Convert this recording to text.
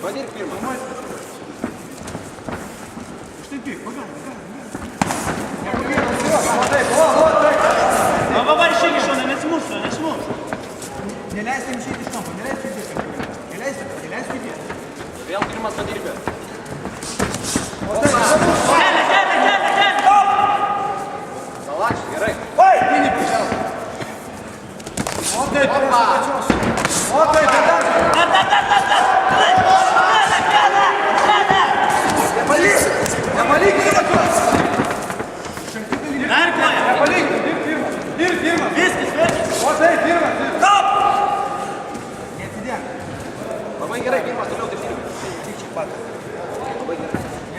Vadyk pirmą. Ištempyk, pagalba. Va, išeik iš šono, nesimuš. Neleiskim išeiti iš kampo, neleiskim judėti. Neleiskim judėti. Vėl pirmas padirbė. Kelia! Salač, gerai. Mini pusiau. O taip, pačios. O taip, Nepalik, nevažiuos. Dar koja. Nepalik, dirb pirmas. Viskas. O taip, pirmas. Stop! Neatsidėk. Labai gerai, pirmas toliau taip dirbi. Tik čia pat. Labai gerai.